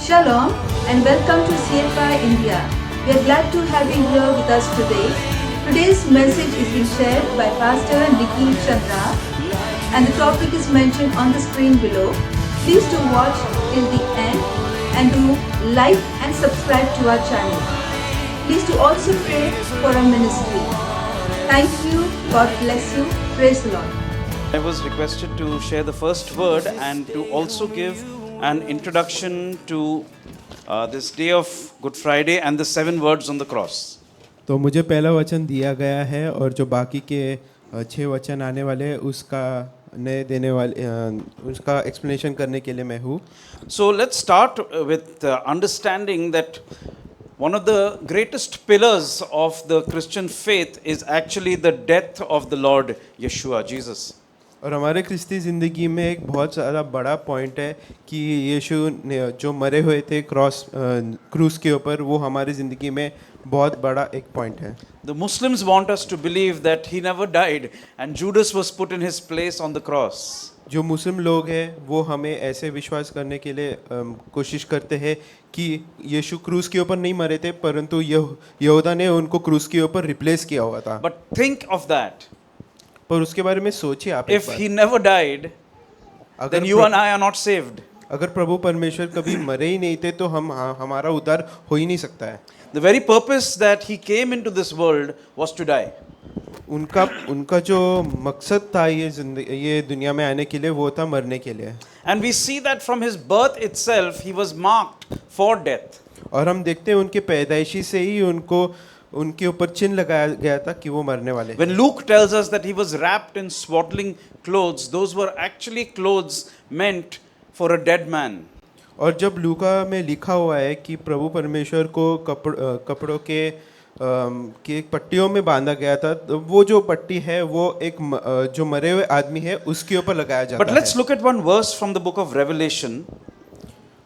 Shalom and welcome to CFI India. We are glad to have you here with us today. Today's message is being shared by Pastor Nikhil Chandra and the topic is mentioned on the screen below. Please do watch till the end and do like and subscribe to our channel. Please do also pray for our ministry. Thank you. God bless you. Praise the Lord. I was requested to share the first word and to also give an introduction to this day of Good Friday and the 7 words on the cross. तो मुझे पहला वचन दिया गया है और जो बाकी के 6 वचन आने वाले हैं उसका नए देने वाले उसका एक्सप्लेनेशन करने के लिए मैं हूँ. So let's start with understanding that one of the greatest pillars of the Christian faith is actually the death of the Lord Yeshua, Jesus. और हमारे क्रिस्ती ज़िंदगी में एक बहुत ज़्यादा बड़ा पॉइंट है कि यीशु ने जो मरे हुए थे क्रूस के ऊपर, वो हमारी ज़िंदगी में बहुत बड़ा एक पॉइंट है. The Muslims want us to believe that he never died and Judas was put in his place on the cross. जो मुस्लिम लोग हैं वो हमें ऐसे विश्वास करने के लिए कोशिश करते हैं कि यीशु क्रूस के ऊपर नहीं मरे थे, परंतु यहूदा ने उनको क्रूस के ऊपर रिप्लेस किया हुआ था. But think of that. पर उसके बारे में सोचिए आप. If he never died, then you and I are not saved. अगर प्रभु परमेश्वर कभी मरे ही नहीं थे तो हमारा उद्धार हो ही नहीं सकता है. The very purpose that he came into this world was to die. उनका जो मकसद था ये दुनिया में आने के लिए, वो था मरने के लिए. And we see that from his birth itself he was marked for death. और हम देखते हैं उनके पैदाइशी से ही उनके ऊपर चिन्ह लगाया गया था कि वो मरने वाले. When Luke tells us that he was wrapped in swaddling clothes, those were actually clothes meant for a dead man. और जब लूका में लिखा हुआ है कि प्रभु परमेश्वर को कपड़ों के पट्टियों में बांधा गया था, तो वो जो पट्टी है वो एक जो मरे हुए आदमी है उसके ऊपर लगाया जाता है. But let's look at one verse from the book of Revelation.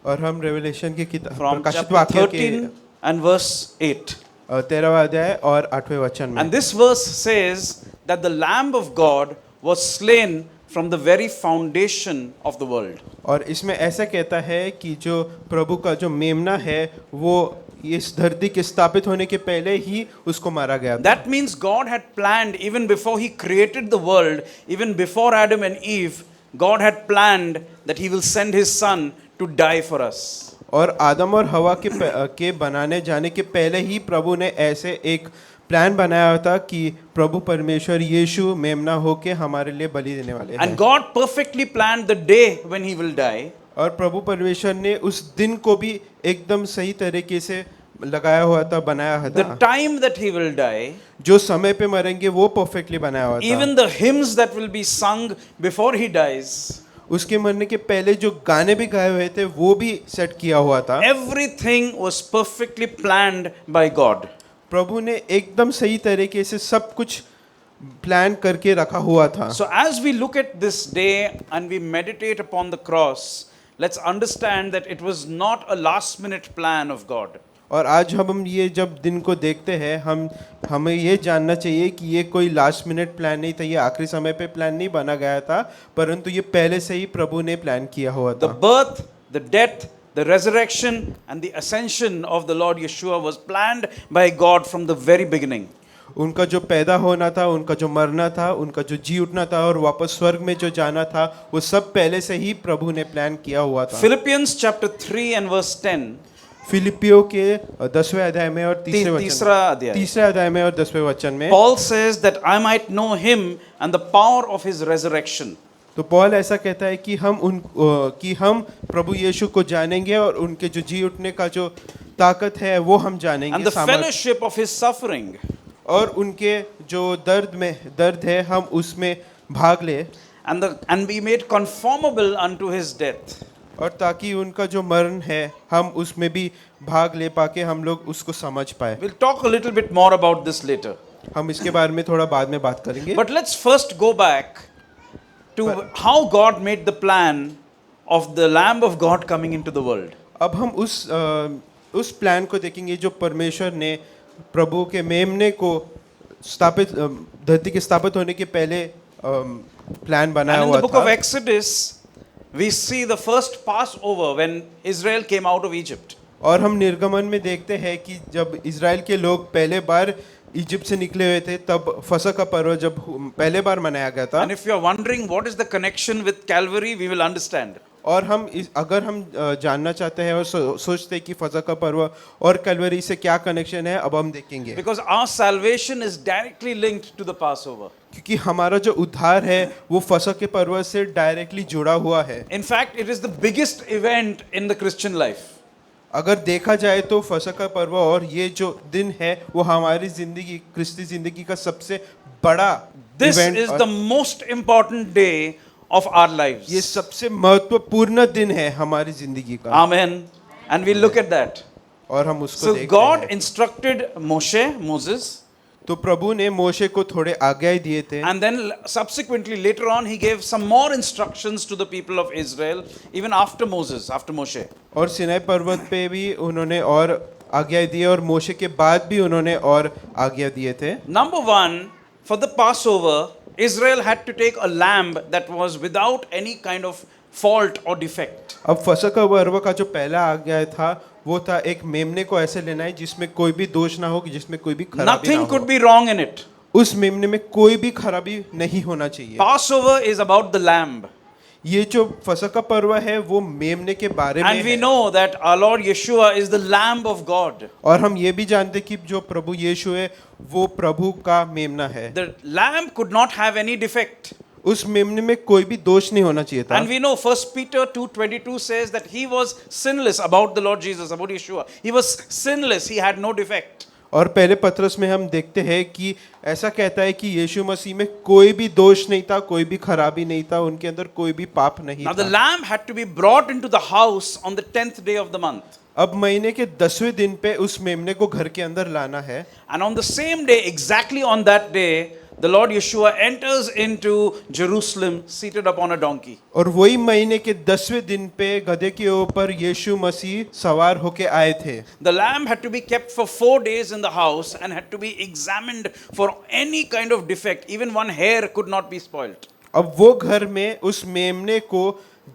और हम रेवलेशन की किताब From प्रकाशित chapter वाक्य 13 and verse 8. 13वां अध्याय और 8वें वचन में. And this verse says that the Lamb of God was slain from the very foundation of the world. और इसमें ऐसा कहता है कि जो प्रभु का जो मेमना है वो इस धरती के स्थापित होने के पहले ही उसको मारा गया था. That means God had planned even before he created the world, even before Adam and Eve, God had planned that he will send his son to die for us. और आदम और हवा के बनाने जाने के पहले ही प्रभु ने ऐसे एक प्लान बनाया था कि प्रभु परमेश्वर यीशु मेमना होके हमारे लिए बलि देने वाले हैं. And God perfectly planned the day when he will die. और प्रभु परमेश्वर ने उस दिन को भी एकदम सही तरीके से लगाया हुआ था, बनाया हुआ The था. time that he will die, जो समय पे मरेंगे वो परफेक्टली बनाया हुआ था. even the hymns that will be sung before he dies, उसके मरने के पहले जो गाने भी गाए हुए थे वो भी सेट किया हुआ था. everything was perfectly planned by God. प्रभु ने एकदम सही तरीके से सब कुछ प्लान करके रखा हुआ था. So as we look at this day and we meditate upon the cross, let's understand that it was not a last minute plan of God. और आज हम ये जब दिन को देखते हैं हमें ये जानना चाहिए कि ये कोई लास्ट मिनट प्लान नहीं था, ये आखिरी समय पे प्लान नहीं बना गया था, परंतु ये पहले से ही प्रभु ने प्लान किया हुआ The था. birth, the death, the resurrection and the ascension of the Lord Yeshua was planned by God from the very beginning. उनका जो पैदा होना था, उनका जो मरना था, उनका जो जी उठना था और वापस स्वर्ग में जो जाना था, वो सब पहले से ही प्रभु ने प्लान किया हुआ था. Philippians chapter 3 and verse 10. फिलिपियों के 10वें अध्याय में और तीसरा अध्याय. तीसरे अध्याय में और 10वें वचन में Paul says that I might know him and the power of his resurrection. तो पौल ऐसा कहता है कि हम प्रभु यीशु को जानेंगे और उनके जो जी उठने का जो ताकत है वो हम जानेंगे. And the fellowship of his suffering. और उनके जो दर्द है हम उसमें भाग ले. And be made conformable unto his death. और ताकि उनका जो मरण है हम उसमें भी भाग ले पाके हम लोग उसको समझ पाए. We'll talk a little bit more about this later. हम इसके बारे में थोड़ा बाद में बात करेंगे. But let's first go back to how God made the plan of the Lamb of God coming into the world. अब हम उस प्लान को देखेंगे जो परमेश्वर ने प्रभु के मेमने को धरती के स्थापित होने के पहले प्लान बनाया And in हुआ the book था. of Exodus, we see the first Passover when Israel came out of Egypt. और हम निर्गमन में देखते हैं कि जब इज़राइल के लोग पहले बार इजिप्ट से निकले हुए थे तब फसह का पर्व जब पहले बार मनाया गया था। And if you are wondering what is the connection with Calvary, we will understand. और अगर हम जानना चाहते हैं और सोचते हैं कि फसह का पर्व और कलवरी से क्या कनेक्शन है, अब हम देखेंगे। Because our salvation is directly linked to the Passover. क्योंकि हमारा जो उद्धार है वो फसह के पर्व से डायरेक्टली जुड़ा हुआ है। In fact, it is the biggest event in the Christian life. अगर देखा जाए तो फसह का पर्व और ये जो दिन है वो हमारी जिंदगी, क्रिस्ती जिंदगी का सबसे बड़ा This event is the most important day of our lives. ये सबसे महत्वपूर्ण दिन है हमारी जिंदगी का। Amen. And we look at that. और हम उसको So देखते God हैं। instructed Moses, तो प्रभु ने मोशे को थोड़े आज्ञाएं दिए थे and then subsequently later on he gave some more instructions to the people of Israel even after Moses, after Moshe. और सिनाई पर्वत पे भी उन्होंने और आज्ञाएं दी और मोशे के बाद भी उन्होंने और आज्ञा दिए थे। Number one, for the Passover, Israel had to take a lamb that was without any kind of fault or defect. अब फसह का पर्व का जो पहला आज्ञा था वो था एक मेमने को ऐसे लेना है जिसमें कोई भी दोष ना हो, जिसमें कोई भी खराबी ना Nothing हो। could be wrong in it. उस मेमने में कोई भी खराबी नहीं होना चाहिए। Passover is about the lamb. ये जो फसह का पर्व है वो मेमने के बारे में And we है। know that our Lord Yeshua is the Lamb of God. और हम ये भी जानते कि जो प्रभु यीशु है वो प्रभु का मेमना है। The lamb could not have any defect. उस मेमने में कोई भी दोष नहीं होना चाहिए था। And we know 1 Peter 2:22 says that he was sinless, about the Lord Jesus, about Yeshua. He was sinless, he had no defect. और पहले पत्रस में हम देखते हैं कि ऐसा कहता है कि यीशु मसीह में कोई भी दोष नहीं था, कोई भी खराबी नहीं था, उनके अंदर कोई भी पाप नहीं Now the था। lamb had to be brought into the house on the 10th day of the month. अब महीने के 10वें दिन पे उस मेमने को घर के अंदर लाना है। And on the same day, exactly on that day, the Lord Yeshua enters into Jerusalem seated upon a donkey. और वही महीने के 10वें दिन पे गधे के ऊपर यीशु मसीह सवार होके आए थे। The lamb had to be kept for 4 days in the house and had to be examined for any kind of defect. Even one hair could not be spoiled. अब वो घर में उस मेमने को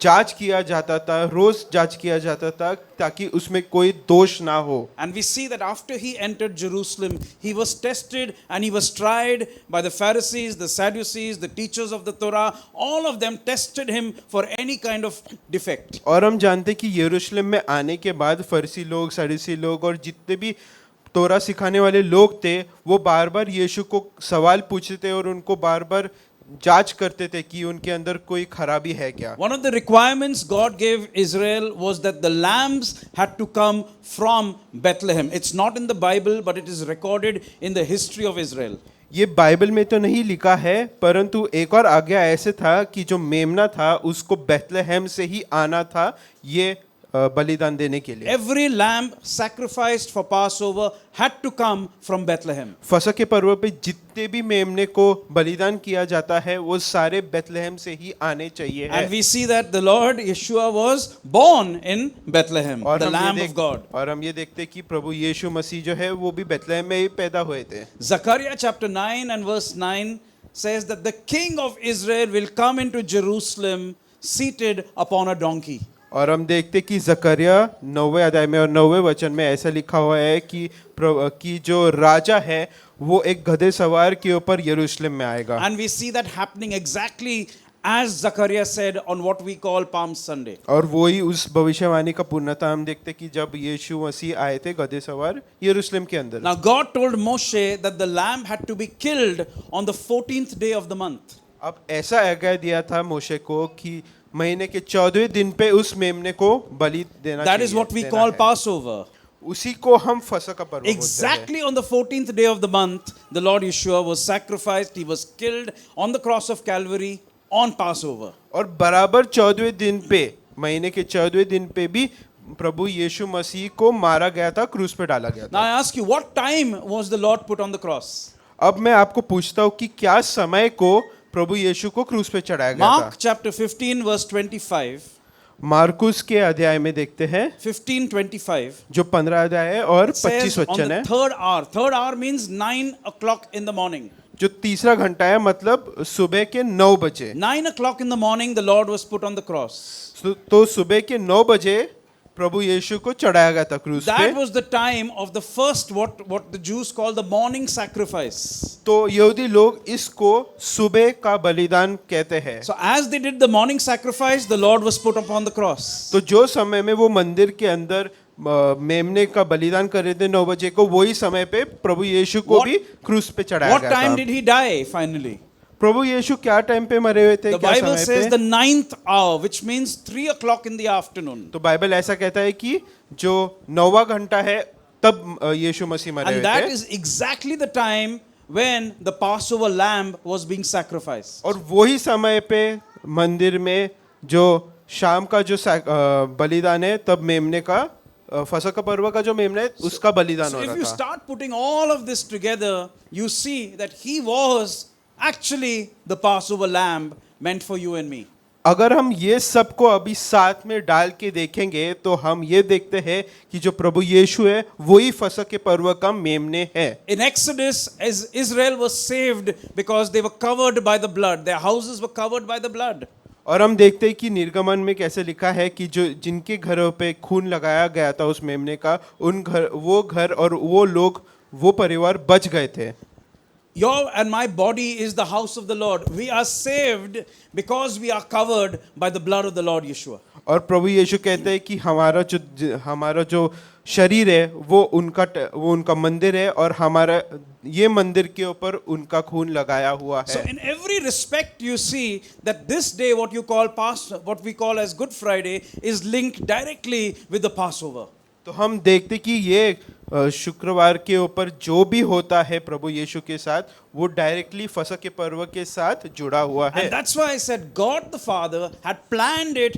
जांच किया जाता था, रोज जांच किया जाता था ताकि उसमें कोई दोष ना हो। And we see that after he entered Jerusalem, he was tested and he was tried by the Pharisees, the Sadducees, the teachers of the Torah. All of them tested him for any kind of defect. और हम जानते कि यरूशलेम में आने के बाद फरीसी लोग, सदूसी लोग और जितने भी तोरा सिखाने वाले लोग थे वो बार बार यीशु को सवाल पूछते थे और उनको बार बार जांच करते थे कि उनके अंदर कोई खराबी है क्या। One of the requirements God gave Israel was that the lambs had to come from Bethlehem. It's not in the Bible, but it is recorded in the history of Israel. ये बाइबल में तो नहीं लिखा है, परंतु एक और आज्ञा ऐसे था कि जो मेमना था उसको बेथलेहम से ही आना था ये बलिदान देने के लिए। Every lamb sacrificed for Passover had to come from Bethlehem. फसह के पर्व पे जितने भी मेमने को बलिदान किया जाता है वो सारे बेथलेहम से ही आने चाहिए है। And we see that the Lord Yeshua was born in Bethlehem, और the हम ये Lamb of God. और हम ये देखते कि प्रभु यीशु मसीह जो है वो भी बेथलेहम में ही पैदा हुए थे। Zechariah chapter 9 and verse 9 says that the king of Israel will come into Jerusalem seated upon a donkey. और हम देखते कि जकरिया 9वें अध्याय में और 9वें वचन में ऐसा लिखा हुआ है कि जो राजा है वो एक गधे सवार के ऊपर यरूशलेम में आएगा। And we see that happening exactly as Zechariah said on what we call Palm Sunday. और वही उस भविष्यवाणी का पूर्णता हम देखते कि जब यीशु मसीह आए थे गधे सवार यरूशलेम के अंदर। Now God told Moshe that the lamb had to be killed on the 14th day of the month. अब ऐसा आज्ञा दिया था मोशे को कि महीने के 14वें दिन पे उस मेमने को बलि देना चाहिए। That is what we call Passover. उसी को हम फसह का पर्व बोलते हैं। Exactly on the 14th day of the month, the Lord Yeshua was sacrificed. He was killed on the cross of Calvary on Passover. और बराबर 14वें दिन पे महीने के 14वें दिन पे भी प्रभु यीशु मसीह को मारा गया था, क्रूस पे डाला गया Now था। I ask you, what time was the Lord put on the cross? अब मैं आपको पूछता हूँ कि क्या समय को प्रभु यीशु को क्रूस पे चढ़ाया गया था। Mark chapter 15 verse 25. मार्कुस के अध्याय में देखते हैं 15:25. जो 15 अध्याय है और Says 25 on वचन the है। third hour. Third hour means 9 o'clock in the morning. जो तीसरा घंटा है मतलब सुबह के 9 बजे। 9 o'clock in the morning, the Lord was put on the cross. तो सुबह के 9 बजे प्रभु यीशु को चढ़ाया गया था क्रूस पे। That was the time of the first, what the Jews call the morning sacrifice. तो यहूदी लोग इसको सुबह का बलिदान कहते हैं। So as they did the morning sacrifice, the Lord was put upon the cross. तो जो समय में वो मंदिर के अंदर मेमने का बलिदान कर रहे थे 9 बजे को, वही समय पे प्रभु यीशु को भी क्रूस पे चढ़ाया What गया time था। did he die finally? प्रभु यीशु क्या टाइम पे मरे हुए थे? The क्या Bible समय says पे? the 9th hour, which means 3 o'clock in the afternoon. तो बाइबल ऐसा कहता है कि जो 9वां घंटा है तब यीशु मसीह मरे And हुए that थे। is exactly the time when the Passover lamb was being sacrificed. और वही समय पे मंदिर में जो शाम का जो बलिदान है, तब मेमने का फसह का पर्व का जो मेमना है उसका बलिदान So हो if रहा you था। start putting all of this together, you see that he was actually the Passover lamb meant for you and me. अगर हम ये सबको अभी साथ में डाल के देखेंगे तो हम ये देखते हैं कि जो प्रभु यीशु है वही फसह के पर्व का मेमने है। In Exodus, as Israel was saved because they were covered by the blood, their houses were covered by the blood. और हम देखते हैं कि निर्गमन में कैसे लिखा है कि जो जिनके घरों पे खून लगाया गया था उस मेमने का, वो घर और वो लोग, वो परिवार बच गए थे। Your and my body is the house of the Lord. We are saved because we are covered by the blood of the Lord Yeshua. और प्रभु यीशु कहते हैं कि हमारा जो शरीर है वो उनका मंदिर है और हमारा ये मंदिर के ऊपर उनका खून लगाया हुआ So है। in every respect you see that this day what we call as Good Friday is linked directly with the Passover. तो हम देखते कि ये शुक्रवार के ऊपर जो भी होता है प्रभु यीशु के साथ, वो डायरेक्टली फसह के पर्व के साथ जुड़ा हुआ है। And that's why I said God the Father had planned it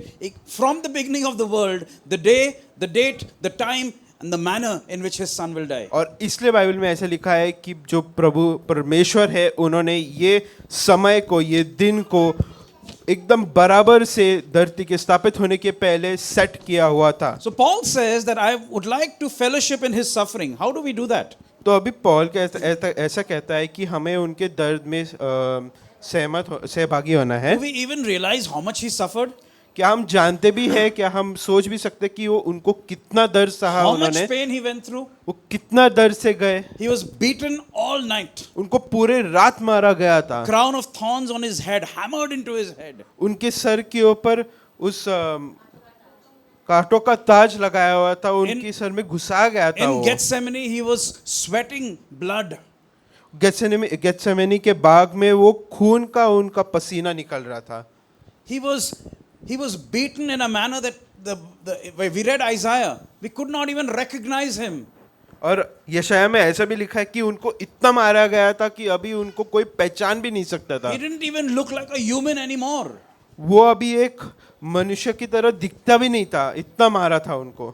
from the beginning of the world, the day, the date, the time and the manner in which his son will die. और इसलिए Bible में ऐसा लिखा है कि जो प्रभु परमेश्वर है उन्होंने ये समय को, ये दिन को एकदम बराबर से धरती के स्थापित होने के पहले सेट किया हुआ था। So Paul says that I would like to fellowship in his suffering. How do we do that? तो अभी पॉल ऐसा कहता है कि हमें उनके दर्द में सहभागी होना है। Do we even realize how much he suffered? क्या हम जानते भी हैं, क्या हम सोच भी सकते कि वो उनको कितना दर्द सहा How much उन्होंने, pain he went through? वो कितना दर्द से गए। He was beaten all night. उनको पूरे रात मारा गया था। Crown of thorns on his head, hammered into his head. उनके सर के ऊपर उस कांटों का ताज लगाया हुआ था, उनके सर में घुसाया गया था। In Gethsemane, he was sweating blood. Gethsemane के बाग में वो खून का उनका पसीना निकल रहा था। He was beaten in a manner that we read Isaiah, we could not even recognize him. और यशाया में ऐसा भी लिखा है कि उनको इतना मारा गया था कि अभी उनको कोई पहचान भी नहीं सकता था। He didn't even look like a human anymore. वो अभी एक मनुष्य की तरह दिखता भी नहीं था, इतना मारा था उनको।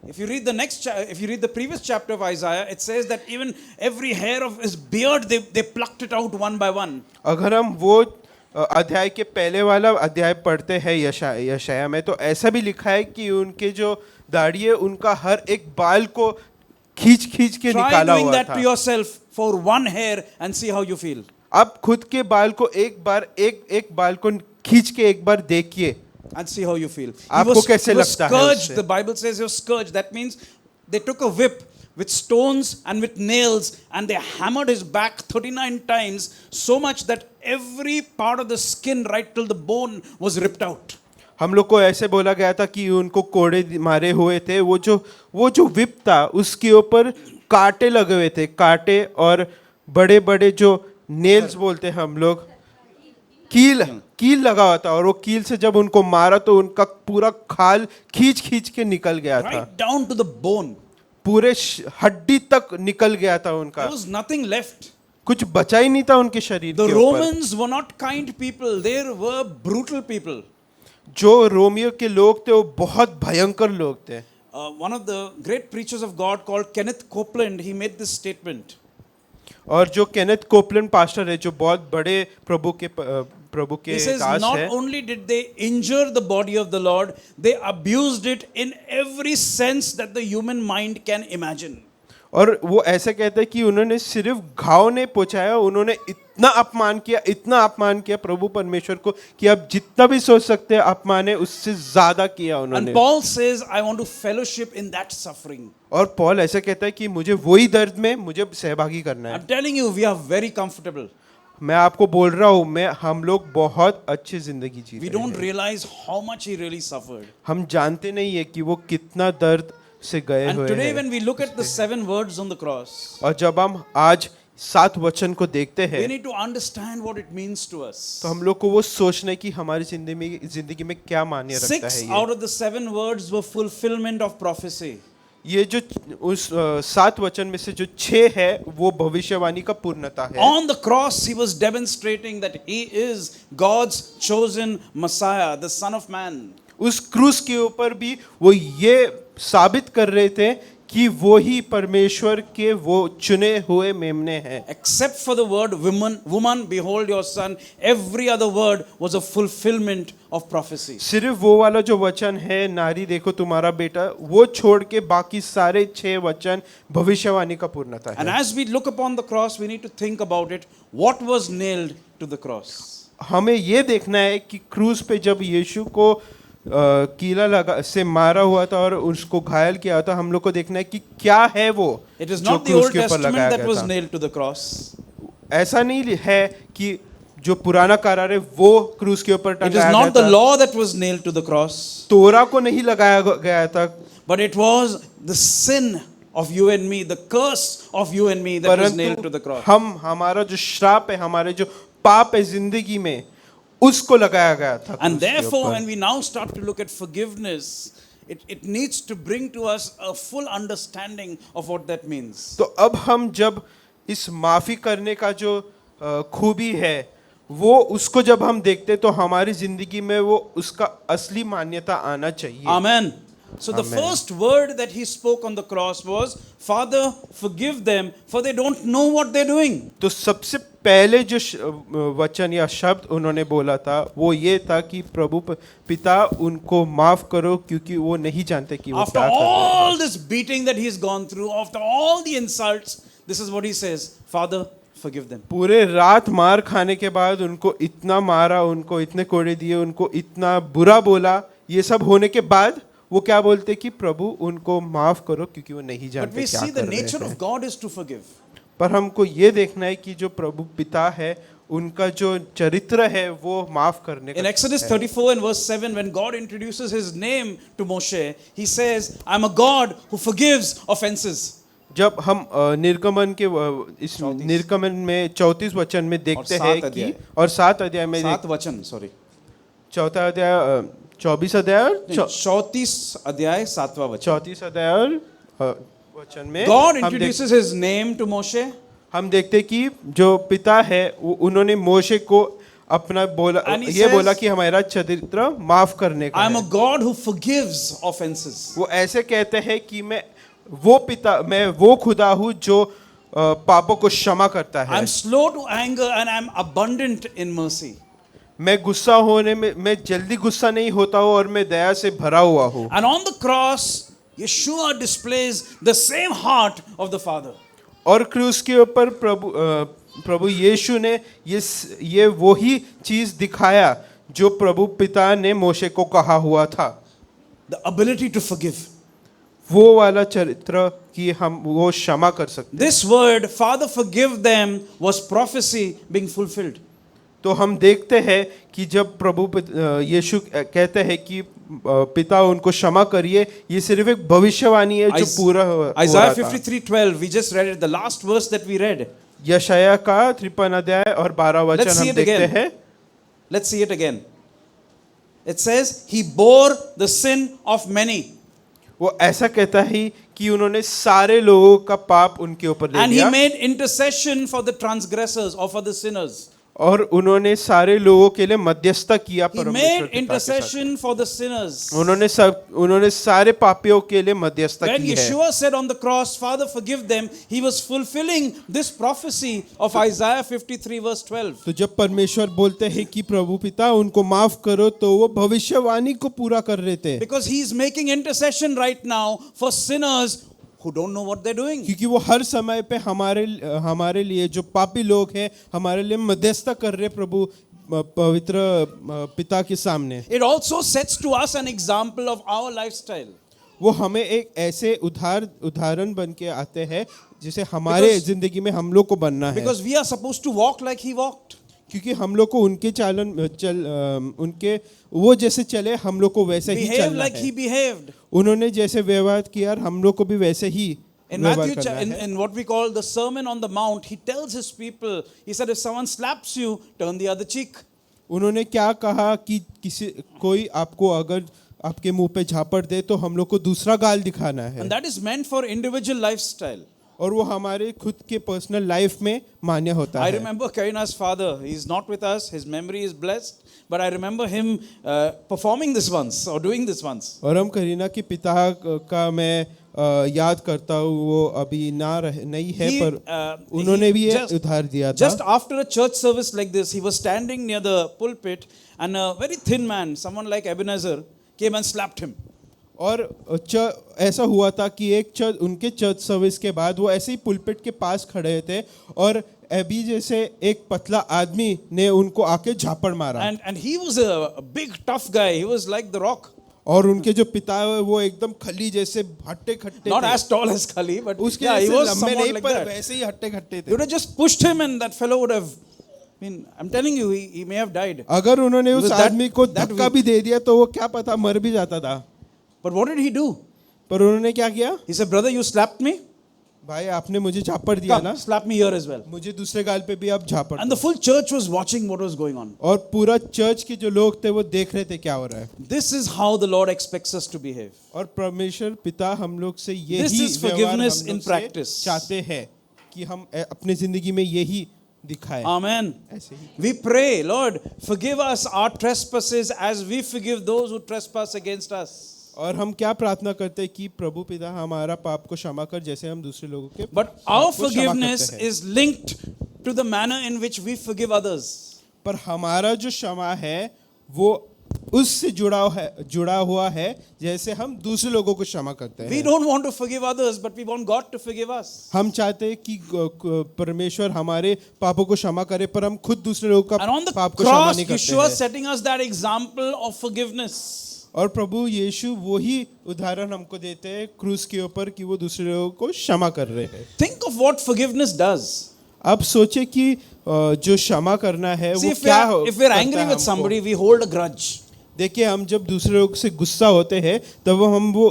If you read the previous chapter of Isaiah, it says that even every hair of his beard, they plucked it out one by one. अगर हम वो अध्याय के पहले वाला अध्याय पढ़ते हैं यशाया में, तो ऐसा भी लिखा है कि उनके जो दाढ़ी है उनका हर एक बाल को खींच के Try निकाला doing हुआ that था। to yourself for one hair and see how you feel. आप खुद के बाल को एक बाल को खींच के एक बार देखिए, And see how you feel. आपको कैसे He was लगता है scourged. उससे? The Bible says he was scourged. That means they took a whip with stones and with nails and they hammered his back 39 times, so much that every part of the skin right till the bone was ripped out. हम लोग को ऐसे बोला गया था कि उनको कोड़े मारे हुए थे। वो जो विप था उसके ऊपर कांटे लगे हुए थे, कांटे और बड़े बड़े जो नेल्स बोलते हैं हम लोग, कील लगा हुआ था। और वो कील से जब उनको मारा तो उनका पूरा खाल खींच के निकल गया था, Right down to the bone. पूरे हड्डी तक निकल गया था उनका, There was nothing left. कुछ बचा ही नहीं था उनके शरीर The के ऊपर। Romans were not kind people. They were brutal people. जो रोमियो के लोग थे वो बहुत भयंकर लोग थे। One of the great preachers of God called Kenneth Copeland, he made this statement. और जो केनेथ कोपलैंड पास्टर है, जो बहुत बड़े प्रभु के He says, दास not है, only did they injure the body of the Lord, they abused it in every sense that the human mind can imagine. और वो ऐसे कहते हैं कि उन्होंने सिर्फ घाव नहीं पहुंचाया, उन्होंने इतना अपमान किया प्रभु परमेश्वर को कि आप जितना भी सोच सकते हैं अपमान है उससे ज्यादा किया And उन्होंने। Paul says, I want to fellowship in that suffering. और पॉल ऐसे कहता है कि मुझे वही दर्द में मुझे सहभागी करना है। I'm telling you, we are very comfortable. मैं आपको बोल रहा हूँ हम लोग बहुत अच्छी जिंदगी जी We रहे don't हैं। realize how much he really suffered. हम जानते नहीं है कि वो कितना दर्द से गए And हुए today, हैं। when we look at the 7 words on the cross, और जब हम आज 7 वचन को देखते we हैं need to understand what it means to us. तो हम लोग को वो सोचना है कि हमारी जिंदगी में क्या मायने रखता 6 है out of the 7 words were fulfillment of prophecy. ये जो उस 7 वचन में से जो 6 है वो भविष्यवाणी का पूर्णता है। On the cross, he was demonstrating that he is God's chosen Messiah, the Son of Man. उस क्रूस के ऊपर भी वो ये साबित कर रहे थे कि वो ही परमेश्वर के वो चुने हुए मेमने हैं। Except for the word woman, behold your son, every other word was a fulfillment of prophecy. सिर्फ वो वाला जो वचन है नारी देखो तुम्हारा बेटा, वो छोड़ के बाकी सारे 6 वचन भविष्यवाणी का पूर्णता And है। as we look upon the cross, we need to think about it. What was nailed to the cross? हमें ये देखना है कि क्रूस पे जब यीशु को कीला लगा से मारा हुआ था और उसको घायल किया था, हम लोग को देखना है कि क्या है वो It is जो not the क्रूस Old के ऊपर Testament लगाया that गया was था। nailed to the cross. ऐसा नहीं है कि जो पुराना करार है वो क्रूस के ऊपर It is टंगाया not गया the था। law that was nailed to the cross, तोरा को नहीं लगाया गया था, but it was the sin of you and me, the curse of you and me that was nailed to the cross. हमारा जो श्राप है, हमारे जो पाप है जिंदगी में, उसको लगाया गया था And क्रूस के therefore, ऊपर। when we now start to look at forgiveness, it needs to bring to us a full understanding of what that means. तो अब हम जब इस माफी करने का जो खूबी है वो उसको जब हम देखते तो हमारी जिंदगी में वो उसका असली मान्यता आना चाहिए। Amen. So the Amen. first word that he spoke on the cross was, Father, forgive them, for they don't know what they're doing. तो सबसे पहले जो वचन या शब्द उन्होंने बोला था वो ये था कि प्रभु पिता उनको माफ करो क्योंकि वो नहीं जानते कि वो After क्या कर रहे हैं। all this beating that he's gone through, after all the insults, this is what he says, Father, forgive them. पूरे रात मार खाने के बाद उनको इतना मारा, उनको इतने कोड़े दिए, उनको इतना बुरा बोला, ये सब होने के बाद वो क्या बोलते कि प्रभु उनको माफ करो क्योंकि वो नहीं But जानते we क्या see the कर रहे nature हैं। of God is to forgive. पर हमको ये देखना है कि जो प्रभु पिता है उनका जो चरित्र है वो माफ करने का In Exodus है। 34 and verse 7, when God introduces his name to Moshe, he says, I'm a God who forgives offenses. जब हम निर्गमन के इस निर्गमन में 34 वचन में देखते और हैं 7 कि अध्याय। और 7 अध्याय में 7 वचन, sorry. चौथा अध्याय 24 अध्याय और 34 अध्याय 7वां वचन. 34 अध्याय और वचन में God हम introduces his name to Moshe. हम देखते कि जो पिता है उन्होंने मोशे को अपना बोला, And he ये says, बोला कि हमारा चरित्र माफ करने का I am a है। God who forgives offenses. वो ऐसे कहते हैं कि मैं वो खुदा हूँ जो पापों को क्षमा करता है। I'm slow to anger and I'm abundant in mercy. मैं गुस्सा होने में मैं जल्दी गुस्सा नहीं होता हूँ और मैं दया से भरा हुआ हूँ। And on the cross, Yeshua displays the same heart of the Father. और क्रूस के ऊपर प्रभु यीशु ने ये वही चीज दिखाया जो प्रभु पिता ने मोशे को कहा हुआ था। The ability to forgive. वो वाला चरित्र कि हम वो क्षमा कर सकते। This word, Father, forgive them, was prophecy being fulfilled. तो हम देखते हैं कि जब प्रभु यीशु कहते हैं कि पिता उनको क्षमा करिए, ये सिर्फ एक भविष्यवाणी है जो पूरा हो Isaiah रहा था। 53:12, we just read it, the last verse that we read. यशायाह का 53 अध्याय और 12 वचन Let's see हम it देखते again. हैं। Let's see it again. It says, He bore the sin of many. वो ऐसा कहता है कि उन्होंने सारे लोगों का पाप उनके ऊपर ले And He लिया made intercession for the transgressors or for the sinners. और उन्होंने सारे लोगों के लिए मध्यस्थता किया He परमेश्वर made पिता के साथ। intercession for the sinners. उन्होंने सारे पापियों के लिए मध्यस्थता When की है। Yeshua said on the cross, Father, forgive them, He was fulfilling this prophecy of Isaiah 53 verse 12. तो जब परमेश्वर बोलते हैं कि प्रभु पिता उनको माफ करो तो वो भविष्यवाणी को पूरा कर रहे थे। Because He is making intercession right now for sinners who don't know what they're doing. क्योंकि वो हर समय पे हमारे लिए जो पापी लोग हैं हमारे लिए मध्यस्थता कर रहे प्रभु पवित्र पिता के सामने। It also sets to us an example of our lifestyle. वो हमें एक ऐसे उदाहरण बन के आते हैं जिसे हमारे जिंदगी में हम लोग को बनना है, Because we are supposed to walk like he walked. क्योंकि हम लोग को उनके उनके वो जैसे चले हम लोग को वैसे ही Behave चलना like he है। behaved. उन्होंने जैसे व्यवहार किया हम लोग को भी वैसे ही In व्यवहार Matthew, करना है। in what we call the Sermon on the Mount, he tells his people, he said, if someone slaps you, turn the other cheek. उन्होंने क्या कहा कि कोई आपको अगर आपके मुंह पे झापड़ दे तो हम लोग को दूसरा गाल दिखाना है, And that is meant for individual lifestyle. और वो हमारे खुद के पर्सनल लाइफ में मान्य होता I है। remember Karina's father. He's not with us. His memory is blessed. But I remember him performing this once or doing this once. और हम करीना के पिता का मैं याद करता हूँ, वो अभी नहीं है, पर उन्होंने भी ये उधार दिया था। Just after a church service like this, he was standing near the pulpit, and a very thin man, someone like Ebenezer, came and slapped him. और ऐसा हुआ था कि उनके चर्च सर्विस के बाद वो ऐसे ही पुलपिट के पास खड़े थे और अभी जैसे एक पतला आदमी ने उनको आके झापड़ मारा। And he was a big tough guy. He was like the Rock. और उनके जो पिता है वो एकदम खली जैसे हट्टे खट्टे Not थे। as tall as Khali, but उसके yeah, he जैसे was लंबे somewhat नहीं like पर that. वैसे ही हट्टे खट्टे They थे। would have just pushed him, and that fellow would have. I mean, I'm telling you, he may have died. अगर उन्होंने उस Because आदमी को that धक्का भी दे दिया तो वो क्या पता मर भी जाता था। But what did he do? पर उन्होंने क्या किया? He said, "Brother, you slapped me. भाई आपने मुझे झापड़ दिया ना, Come, slap me here as well." मुझे दूसरे गाल पे भी आप झापड़ And the full church was watching what was going on. और पूरा चर्च के जो लोग थे वो देख रहे थे क्या हो रहा है। This is how the Lord expects us to behave. और परमेश्वर पिता हम लोग से This यही is व्यवहार forgiveness हम in लोग से practice. चाहते हैं कि हम अपनी जिंदगी में यही दिखाएं। Amen. ऐसे ही We pray, Lord, forgive us our trespasses as we forgive those who trespass against us. और हम क्या प्रार्थना करते हैं कि प्रभु पिता हमारा पाप को क्षमा कर जैसे हम दूसरे लोगों के But पाप our को क्षमा forgiveness करते हैं। is linked to the manner in which we forgive others. पर हमारा जो क्षमा है वो उससे जुड़ा हुआ है जैसे हम दूसरे लोगों को क्षमा करते We हैं। don't want to forgive others, but we want God to forgive us. हम चाहते हैं कि परमेश्वर हमारे पापों को क्षमा करे, पर हम खुद दूसरे लोगों And on का the पाप को क्षमा cross, नहीं करते Yeshua हैं। setting us that example of forgiveness. और प्रभु यीशु वही उदाहरण हमको देते हैं क्रूस के ऊपर कि वो दूसरे लोगों को क्षमा कर रहे हैं। Think of what forgiveness does. अब सोचे कि जो क्षमा करना है See, वो if क्या we're angry with somebody, we hold a grudge. देखिए हम जब दूसरे लोग से गुस्सा होते हैं तब हम वो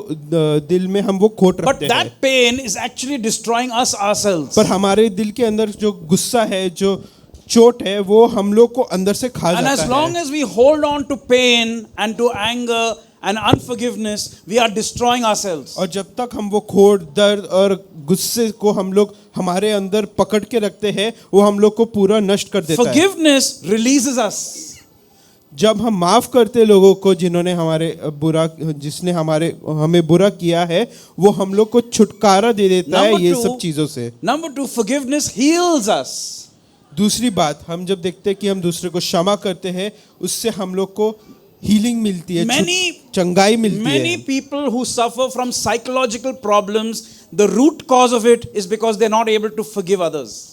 दिल में हम वो खोट But रखते हैं, that pain is actually destroying us ourselves. पर हमारे दिल के अंदर जो गुस्सा है, जो चोट है, वो हम लोग को अंदर से खा And जाता as long है। as we hold on to pain and to anger and unforgiveness, we are destroying ourselves. और जब तक हम वो खोट, दर्द और गुस्से को हम लोग हमारे अंदर पकड़ के रखते हैं वो हम लोग को पूरा नष्ट कर देता है। Forgiveness releases us. जब हम माफ करते लोगों को जिसने हमें बुरा किया है, वो हम लोग को छुटकारा दे देता है ये सब चीजों से। Number two, forgiveness heals us. दूसरी बात, हम जब देखते हैं कि हम दूसरे को क्षमा करते हैं उससे हम लोग को हीलिंग मिलती है, चंगाई मिलती Many है। people who suffer from psychological problems, the root cause of it is because they're not able to forgive others.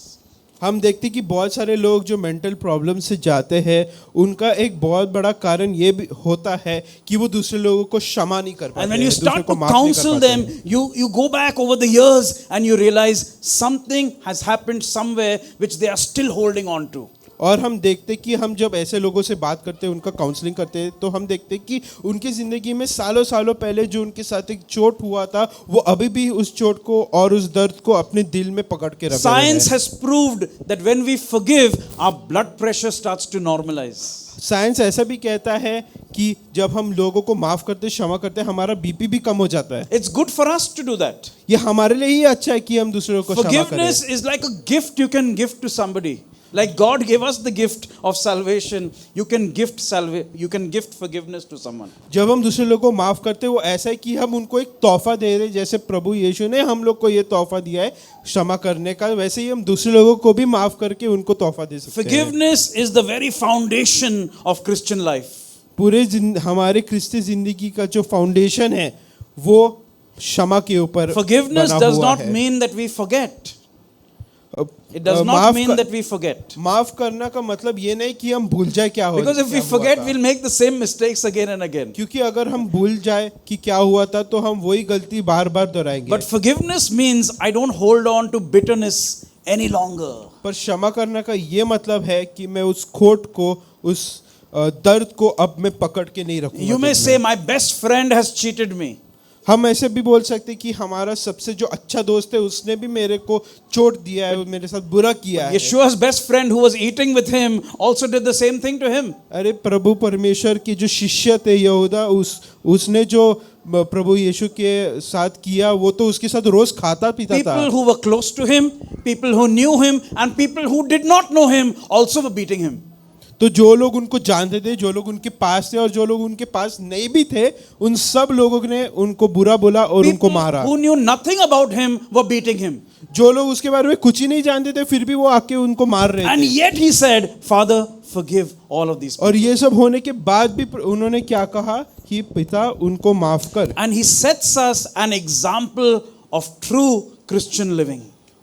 हम देखते हैं कि बहुत सारे लोग जो मेंटल प्रॉब्लम से जाते हैं उनका एक बहुत बड़ा कारण ये भी होता है कि वो दूसरे लोगों को क्षमा नहीं कर पाते And when हैं, you दूसरे start को to माफ नहीं कर counsel पाते them, हैं। you go back over the years and you realize something has happened somewhere which they are still holding on to. और हम देखते कि हम जब ऐसे लोगों से बात करते हैं, उनका काउंसलिंग करते हैं, तो हम देखते कि उनकी ज़िंदगी में सालों सालों पहले जो उनके साथ एक चोट हुआ था वो अभी भी उस चोट को और उस दर्द को अपने दिल में पकड़ के रखे हुए Science हैं। has proved that when we forgive, our blood pressure starts to normalize. Science ऐसा भी कहता है कि जब हम लोगों को माफ करते, क्षमा करते हैं, हमारा बीपी भी कम हो जाता है। It's good for us to do that. ये हमारे लिए ही अच्छा है कि हम दूसरों को क्षमा करें। Forgiveness is like a gift you can give to somebody. Like God gave us the gift of salvation, you can gift forgiveness to someone. जब हम दूसरे लोगों को माफ करते हैं वो ऐसा है कि हम उनको एक तोहफा दे रहे हैं, जैसे प्रभु यीशु ने हम लोग को ये तोहफा दिया है क्षमा करने का, वैसे ही हम दूसरे लोगों को भी माफ करके उनको तोहफा दे सकते हैं। Forgiveness is the very foundation of Christian life. पूरे हमारे क्रिस्ती जिंदगी का जो फाउंडेशन है वो क्षमा के ऊपर Forgiveness बना does हुआ not है। mean that we forget. अब, It does not माफ mean कर- that we forget. माफ करना का मतलब ये नहीं कि हम भूल जाए क्या हो Because if क्या we हुआ forget, था। we'll make the same mistakes again and again. क्योंकि अगर हम भूल जाए कि क्या हुआ था तो हम वही गलती बार बार दोहराएंगे। But forgiveness means I don't hold on to bitterness any longer. पर क्षमा करना का ये मतलब है कि मैं उस खोट को, उस दर्द को अब मैं पकड़ के नहीं रखूंगा। You may दिल say, में। my best friend has cheated me. हम ऐसे भी बोल सकते कि हमारा सबसे जो अच्छा दोस्त है उसने भी मेरे को चोट दिया है, मेरे साथ बुरा किया है। Yeshua's best friend who was eating with him also did the same thing to him. अरे प्रभु परमेश्वर के जो शिष्य थे यहूदा, उसने जो प्रभु यीशु के साथ किया वो तो उसके साथ रोज खाता पीता था। People who were close to him, people who knew him, and people who did not know him also were beating him. तो जो लोग उनको जानते थे, जो लोग उनके पास थे और जो लोग उनके पास नहीं भी थे, उन सब लोगों ने उनको बुरा बोला और उनको People मारा। who knew nothing about him were beating him. जो लोग उसके बारे में कुछ ही नहीं जानते थे फिर भी वो आके उनको मार रहे And थे। yet he said, Father, forgive all of these people. और ये सब होने के बाद भी उन्होंने क्या कहा कि पिता उनको माफ कर। And he sets us an example of true Christian living.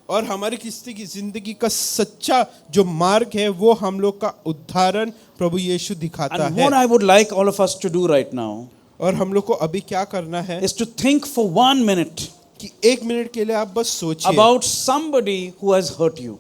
और हमारी किसी की जिंदगी का सच्चा जो मार्ग है वो हम लोग का उदाहरण प्रभु यीशु दिखाता And है। what I would like all of us to do right now और हम लोग को अभी क्या करना है is to think for 1 minute कि 1 मिनट के लिए आप बस सोचिए about somebody who has hurt you.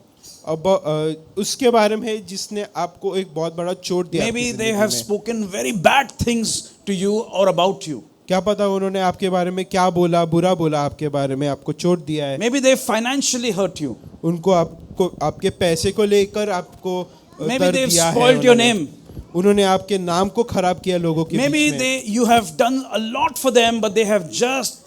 अब उसके बारे में जिसने आपको एक बहुत बड़ा चोट दिया। Maybe आपकी they जिंदगी have में। spoken very bad things to you or about you. क्या पता उन्होंने आपके बारे में क्या बोला, बुरा बोला आपके बारे में, आपको चोट दिया है। Maybe they financially hurt you. उनको आपको आपके पैसे को लेकर आपको Maybe दर्द they've दिया है spoiled your उन्होंने। name. उन्होंने आपके नाम को खराब किया लोगों के Maybe बीच में। you have done a lot for them, but they have just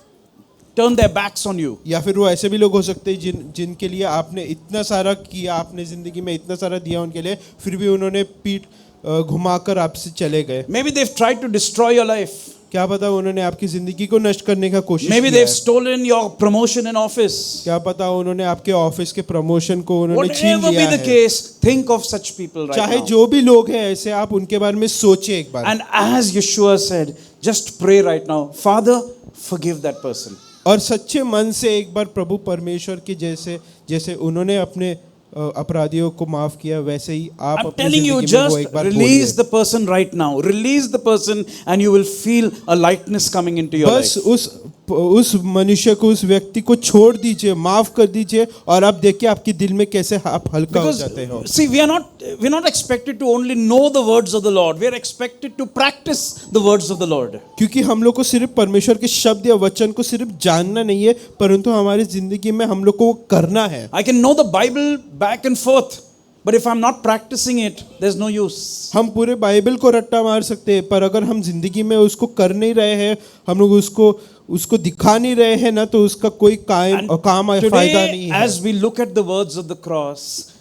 turned their backs on you. या फिर वो ऐसे भी लोग हो सकते हैं जिनके लिए आपने इतना सारा किया, आपने जिंदगी में इतना सारा दिया उनके लिए, फिर भी उन्होंने पीठ घुमाकर आपसे चले गए। Maybe they've tried to destroy your life. क्या पता उन्होंने आपकी जिंदगी को नष्ट करने का कोशिश Maybe किया they've है। stolen your promotion in office. क्या पता उन्होंने आपके ऑफिस के प्रमोशन को उन्होंने छीन Whatever लिया be the है। case, think of such people right चाहे now. जो भी लोग हैं ऐसे, आप उनके बारे में सोचिए एक बार। And as Yeshua said, just pray right now, Father, forgive that person. और सच्चे मन से एक बार प्रभु परमेश्वर के जैसे उन्होंने अपने अपराधियों को माफ किया, वैसे ही आप I'm अपनी telling you, जिंदगी में वो just एक बार release बोलिए। the person right now. Release the person and you will feel a lightness coming into your बस life. उस मनुष्य को, उस व्यक्ति को छोड़ दीजिए, माफ कर दीजिए और आप देखिए आपके दिल में कैसे आप हल्का हो Because जाते हो। see, we're not expected to only know the words of the Lord. We are expected to practice the words of the Lord. क्योंकि हम लोग को सिर्फ परमेश्वर के शब्द या वचन को सिर्फ जानना नहीं है, परंतु हमारी जिंदगी में हम लोग को वो करना है। I can know the Bible back and forth, but if I'm not practicing it, there's no use. हम पूरे बाइबल को रट्टा मार सकते हैं, पर अगर हम जिंदगी में उसको कर नहीं रहे हैं, हम लोग उसको दिखा नहीं रहे हैं ना, तो उसका कोई काम फायदा Today, नहीं है। as we look at the words of the cross,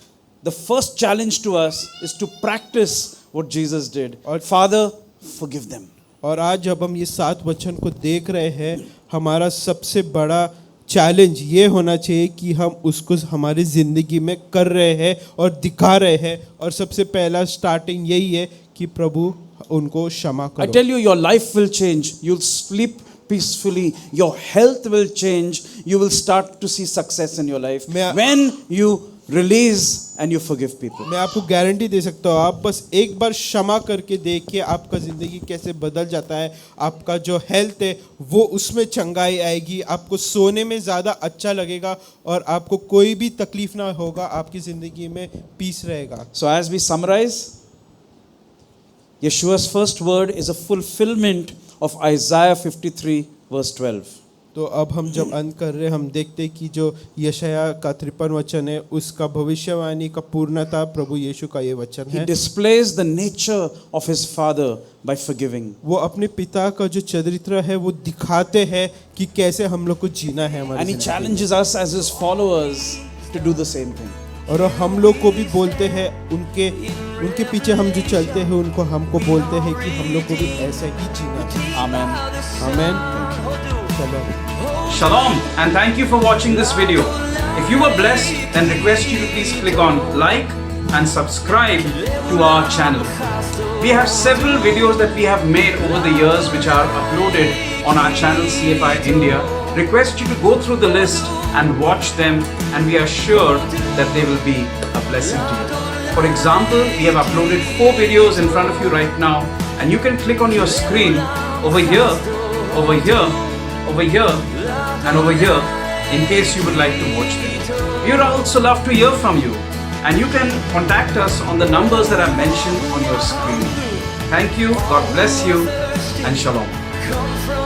the first challenge to us is to practice what Jesus did. Father, forgive them. और आज जब हम ये 7 वचन को देख रहे हैं, हमारा सबसे बड़ा चैलेंज ये होना चाहिए कि हम उसको हमारी ज़िंदगी में कर रहे हैं और दिखा रहे हैं। और सबसे पहला स्टार्टिंग यही है कि प्रभु उनको क्षमा I करो। tell you, your life will change. You'll sleep peacefully. Your health will change. You will start to see success in your life when you release and you forgive people. मैं आपको guarantee दे सकता हूँ, आप बस एक बार क्षमा करके देखिए आपका ज़िंदगी कैसे बदल जाता है। आपका जो हेल्थ है वो उसमें चंगाई आएगी, आपको सोने में ज़्यादा अच्छा लगेगा और आपको कोई भी तकलीफ ना होगा, आपकी ज़िंदगी में पीस रहेगा। So as we summarize, Yeshua's first word is a fulfillment of Isaiah 53 verse 12. तो अब हम जब अंत कर रहे हैं, हम देखते हैं कि जो यशाया का 53 वचन है उसका भविष्यवाणी का पूर्णता प्रभु यीशु का ये वचन He है। displays the nature of his father by forgiving. वो अपने पिता का जो चरित्र है वो दिखाते हैं कि कैसे हम लोग को जीना है हमारी And he जिंदगी में। challenges us as his followers to do the same thing. और हम लोग को भी बोलते हैं, उनके पीछे हम जो चलते हैं उनको हमको बोलते हैं कि हम लोग को भी ऐसा ही जीना चाहिए। Amen. आमीन। चलो। Shalom and thank you for watching this video. If you were blessed, then request you to please click on like and subscribe to our channel. We have several videos that we have made over the years which are uploaded on our channel CFI India. request you to go through the list and watch them, and we are sure that they will be a blessing to you. For example, we have uploaded 4 videos in front of you right now, and you can click on your screen over here, over here, over here, and over here in case you would like to watch them. We would also love to hear from you, and you can contact us on the numbers that are mentioned on your screen. Thank you, God bless you, and Shalom.